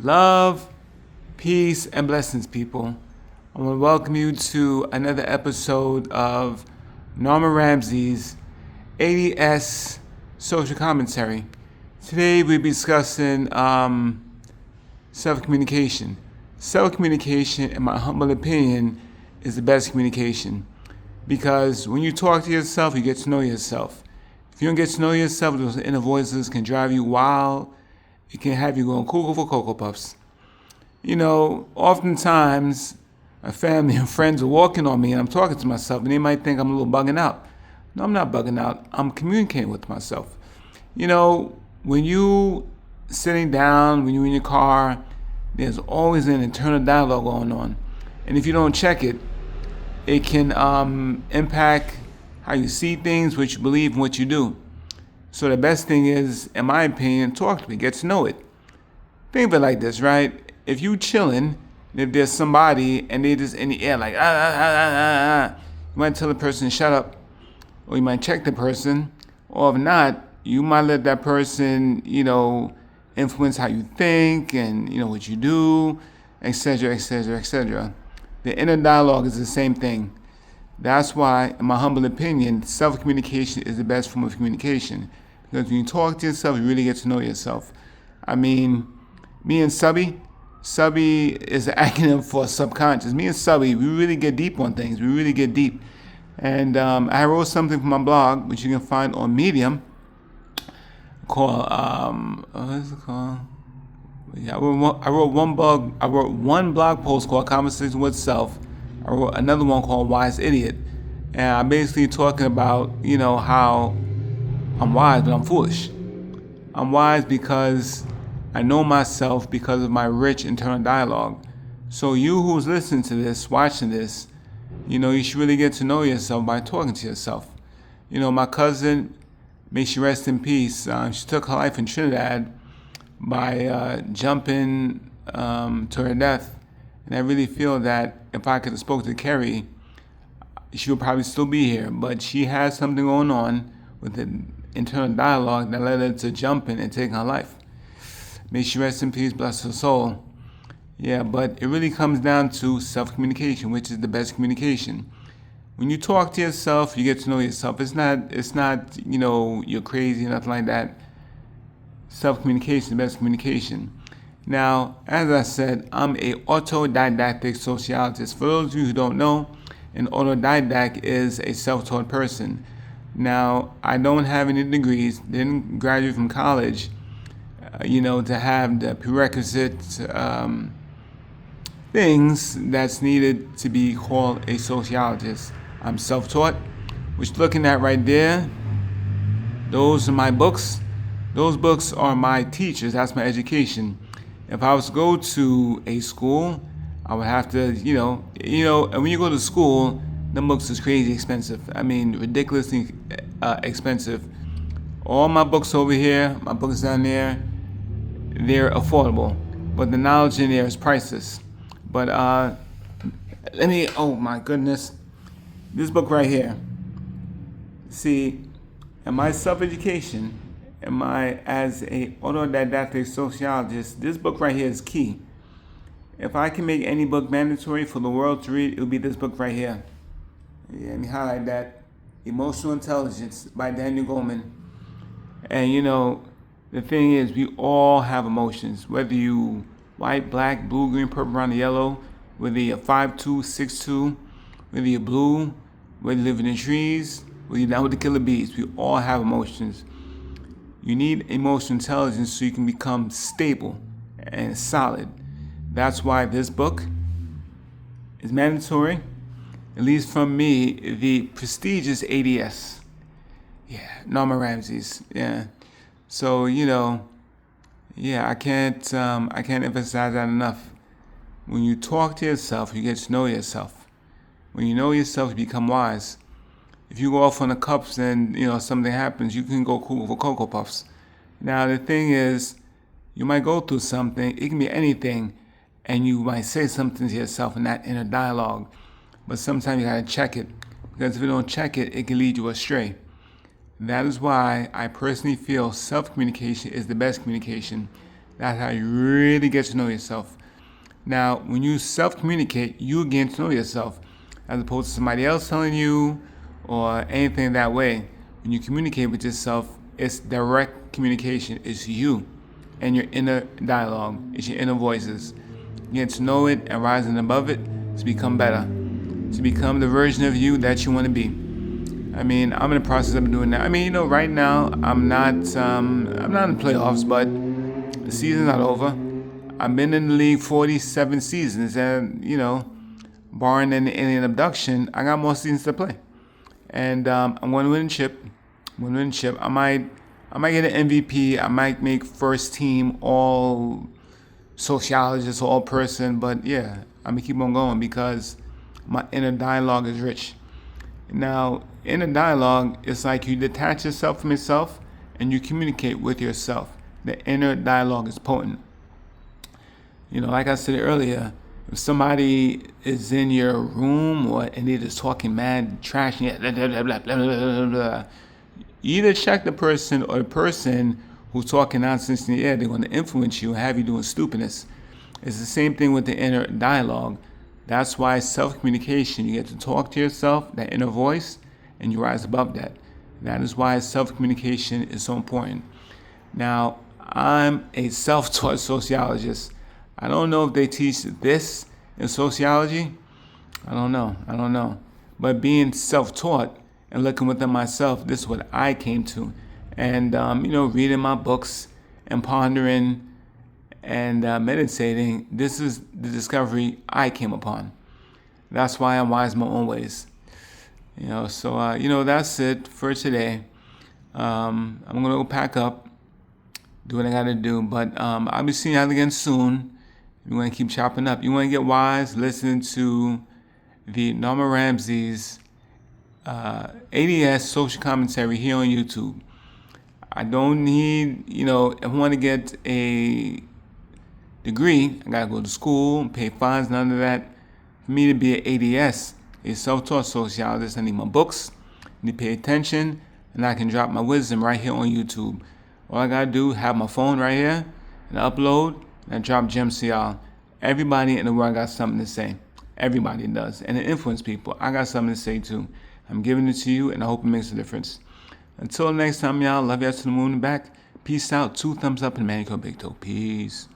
Love, peace, and blessings, people. I want to welcome you to another episode of Norman Ramsey's ADS Social Commentary. Today we'll be discussing self-communication. Self-communication, in my humble opinion, is the best communication. Because when you talk to yourself, you get to know yourself. If you don't get to know yourself, those inner voices can drive you wild. It can have you going cuckoo for Cocoa Puffs. Oftentimes, a family and friends are walking on me and I'm talking to myself and they might think I'm a little bugging out. No, I'm not bugging out. I'm communicating with myself. When you sitting down, when you're in your car, there's always an internal dialogue going on. And if you don't check it, it can impact how you see things, what you believe, and what you do. So the best thing is, in my opinion, talk to me, get to know it. Think of it like this, right? If you chilling, and if there's somebody and they just in the air like you might tell the person shut up, or you might check the person, or if not, you might let that person, influence how you think and what you do, etc., etc., etc. The inner dialogue is the same thing. That's why, in my humble opinion, self-communication is the best form of communication. Because when you talk to yourself, you really get to know yourself. I mean, me and Subby is an acronym for subconscious. Me and Subby, we really get deep on things. We really get deep. And I wrote something for my blog, which you can find on Medium, called, what is it called? Yeah, I wrote one blog post called Conversation with Self. I wrote another one called Wise Idiot. And I'm basically talking about, how I'm wise, but I'm foolish. I'm wise because I know myself because of my rich internal dialogue. So you who's listening to this, watching this, you should really get to know yourself by talking to yourself. My cousin, may she rest in peace, she took her life in Trinidad by jumping to her death. And I really feel that if I could have spoke to Carrie, she would probably still be here. But she has something going on with the internal dialogue that led her to jumping and taking her life. May she rest in peace, bless her soul. Yeah, but it really comes down to self-communication, which is the best communication. When you talk to yourself, you get to know yourself. It's not you're crazy, nothing like that. Self-communication is the best communication. Now, as I said, I'm a autodidactic sociologist. For those of you who don't know, an autodidact is a self-taught person. Now, I don't have any degrees, didn't graduate from college, to have the prerequisite things that's needed to be called a sociologist. I'm self-taught, which looking at right there, those are my books. Those books are my teachers, that's my education. If I was to go to a school, I would have to, and when you go to school, the books is crazy expensive. I mean, ridiculously expensive. All my books over here, my books down there, they're affordable, but the knowledge in there is priceless. But oh my goodness, this book right here. See, in my self-education, as a autodidactic sociologist, this book right here is key. If I can make any book mandatory for the world to read, it would be this book right here. Yeah, let me highlight that. Emotional Intelligence by Daniel Goleman. And the thing is, we all have emotions. Whether you white, black, blue, green, purple, brown, and yellow, whether you're 5'2", 6'2", whether you're blue, whether you live in the trees, whether you're down with the killer bees, we all have emotions. You need emotional intelligence so you can become stable and solid. That's why this book is mandatory, at least from me, the prestigious ADS. Yeah, Norman Ramsey's. Yeah. So, I can't emphasize that enough. When you talk to yourself, you get to know yourself. When you know yourself, you become wise. If you go off on the cups and, something happens, you can go cool for Cocoa Puffs. Now, the thing is, you might go through something, it can be anything, and you might say something to yourself in that inner dialogue. But sometimes you gotta check it, because if you don't check it, it can lead you astray. That is why I personally feel self-communication is the best communication. That's how you really get to know yourself. Now, when you self-communicate, you get to know yourself, as opposed to somebody else telling you or anything that way. When you communicate with yourself, it's direct communication. It's you and your inner dialogue. It's your inner voices. You get to know it and rising above it to become better, to become the version of you that you want to be. I mean, I'm in the process of doing that. I mean, right now I'm not in the playoffs, but the season's not over. I've been in the league 47 seasons, and barring any alien abduction, I got more seasons to play. And I'm going to win a chip. I might get an MVP. I might make first team all sociologist, all person. But yeah, I'm gonna keep on going because my inner dialogue is rich. Now, inner dialogue is like you detach yourself from yourself and you communicate with yourself. The inner dialogue is potent. Like I said earlier, if somebody is in your room and they're just talking mad trash, blah, blah, blah, blah, blah, blah, blah, you either check the person, or the person who's talking nonsense in the air, they're going to influence you and have you doing stupidness. It's the same thing with the inner dialogue. That's why self-communication, you get to talk to yourself, that inner voice, and you rise above that. That is why self-communication is so important. Now, I'm a self-taught sociologist. I don't know if they teach this in sociology. I don't know. But being self-taught and looking within myself, this is what I came to. And, reading my books and pondering and meditating, this is the discovery I came upon. That's why I'm wise in my own ways. So that's it for today. I'm going to go pack up, do what I got to do. But I'll be seeing you again soon. You want to keep chopping up. You want to get wise, listen to the Norma Ramsey's ADS social commentary here on YouTube. I don't need, if I want to get a degree, I got to go to school, pay fines, none of that. For me to be an ADS, a self-taught sociologist, I need my books, I need to pay attention, and I can drop my wisdom right here on YouTube. All I got to do is have my phone right here, and upload, and drop gems to y'all. Everybody in the world got something to say. Everybody does. And it influences people. I got something to say too. I'm giving it to you, and I hope it makes a difference. Until next time, y'all. Love y'all to the moon and back. Peace out. 2 thumbs up and manicure big toe. Peace.